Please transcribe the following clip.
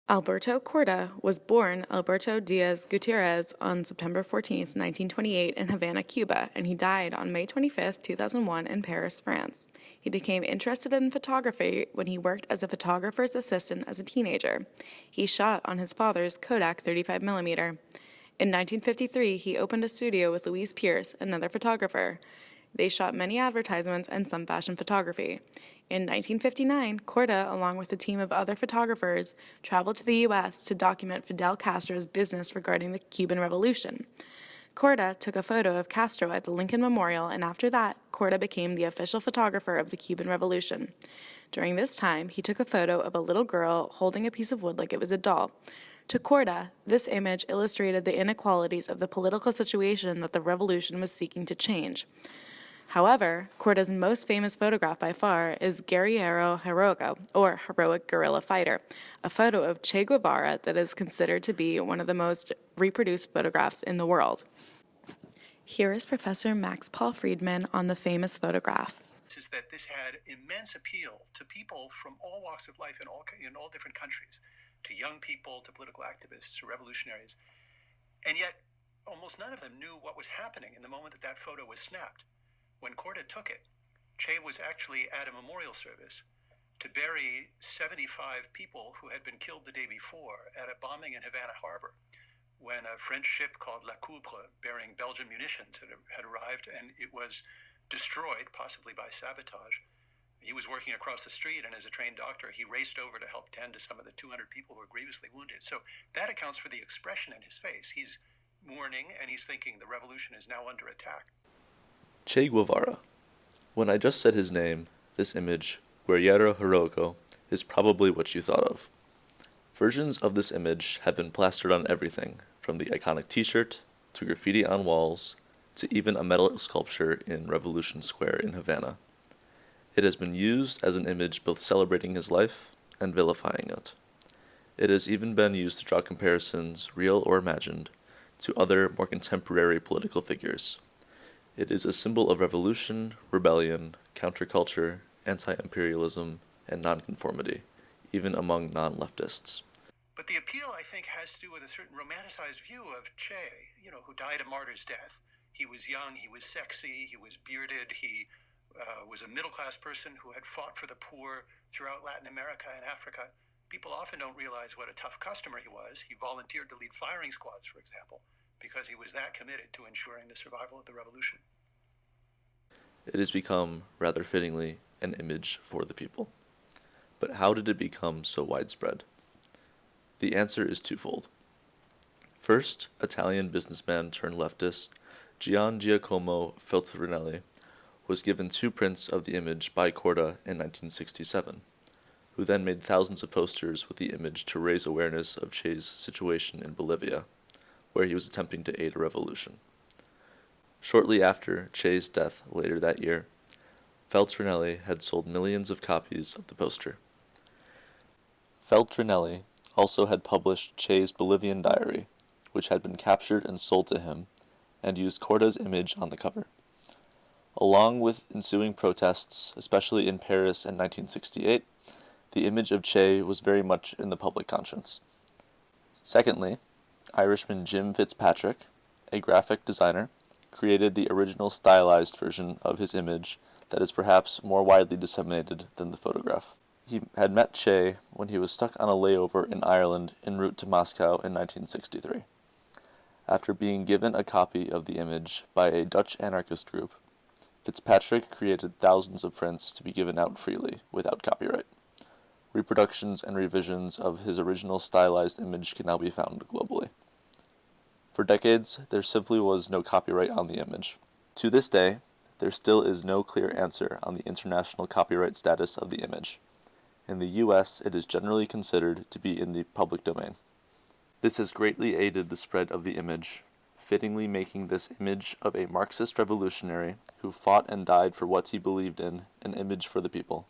Alberto Korda was born Alberto Diaz Gutierrez on September 14, 1928 in Havana, Cuba, and he died on May 25, 2001 in Paris, France. He became interested in photography when he worked as a photographer's assistant as a teenager. He shot on his father's Kodak 35mm. In 1953, he opened a studio with Louise Pierce, another photographer. They shot many advertisements and some fashion photography. In 1959, Korda, along with a team of other photographers, traveled to the U.S. to document Fidel Castro's business regarding the Cuban Revolution. Korda took a photo of Castro at the Lincoln Memorial, and after that, Korda became the official photographer of the Cuban Revolution. During this time, he took a photo of a little girl holding a piece of wood like it was a doll. To Korda, this image illustrated the inequalities of the political situation that the revolution was seeking to change. However, Korda's most famous photograph by far is Guerrillero Heroico, or Heroic Guerrilla Fighter, a photo of Che Guevara that is considered to be one of the most reproduced photographs in the world. Here is Professor Max Paul Friedman on the famous photograph. Is that this had immense appeal to people from all walks of life in all different countries, to young people, to political activists, to revolutionaries. And yet, almost none of them knew what was happening in the moment that that photo was snapped. When Korda took it, Che was actually at a memorial service to bury 75 people who had been killed the day before at a bombing in Havana Harbor, when a French ship called La Coubre, bearing Belgian munitions, had arrived, and it was destroyed, possibly by sabotage. He was working across the street, and as a trained doctor, he raced over to help tend to some of the 200 people who were grievously wounded. So that accounts for the expression in his face. He's mourning, and he's thinking the revolution is now under attack. Che Guevara. When I just said his name, this image, Guerrillero Heroico, is probably what you thought of. Versions of this image have been plastered on everything, from the iconic t-shirt, to graffiti on walls, to even a metal sculpture in Revolution Square in Havana. It has been used as an image both celebrating his life and vilifying it. It has even been used to draw comparisons, real or imagined, to other more contemporary political figures. It is a symbol of revolution, rebellion, counterculture, anti-imperialism, and nonconformity, even among non-leftists. But the appeal, I think, has to do with a certain romanticized view of Che, who died a martyr's death. He was young, he was sexy, he was bearded, he was a middle-class person who had fought for the poor throughout Latin America and Africa. People often don't realize what a tough customer he was. He volunteered to lead firing squads, for example, because he was that committed to ensuring the survival of the revolution. It has become, rather fittingly, an image for the people. But how did it become so widespread? The answer is twofold. First, Italian businessman turned leftist Gian Giacomo Feltrinelli was given 2 prints of the image by Korda in 1967, who then made thousands of posters with the image to raise awareness of Che's situation in Bolivia, where he was attempting to aid a revolution. Shortly after Che's death later that year, Feltrinelli had sold millions of copies of the poster. Feltrinelli also had published Che's Bolivian diary, which had been captured and sold to him, and used Korda's image on the cover. Along with ensuing protests, especially in Paris in 1968, the image of Che was very much in the public conscience. Secondly, Irishman Jim Fitzpatrick, a graphic designer, created the original stylized version of his image that is perhaps more widely disseminated than the photograph. He had met Che when he was stuck on a layover in Ireland en route to Moscow in 1963. After being given a copy of the image by a Dutch anarchist group, Fitzpatrick created thousands of prints to be given out freely, without copyright. Reproductions and revisions of his original stylized image can now be found globally. For decades, there simply was no copyright on the image. To this day, there still is no clear answer on the international copyright status of the image. In the US, it is generally considered to be in the public domain. This has greatly aided the spread of the image, fittingly making this image of a Marxist revolutionary who fought and died for what he believed in an image for the people.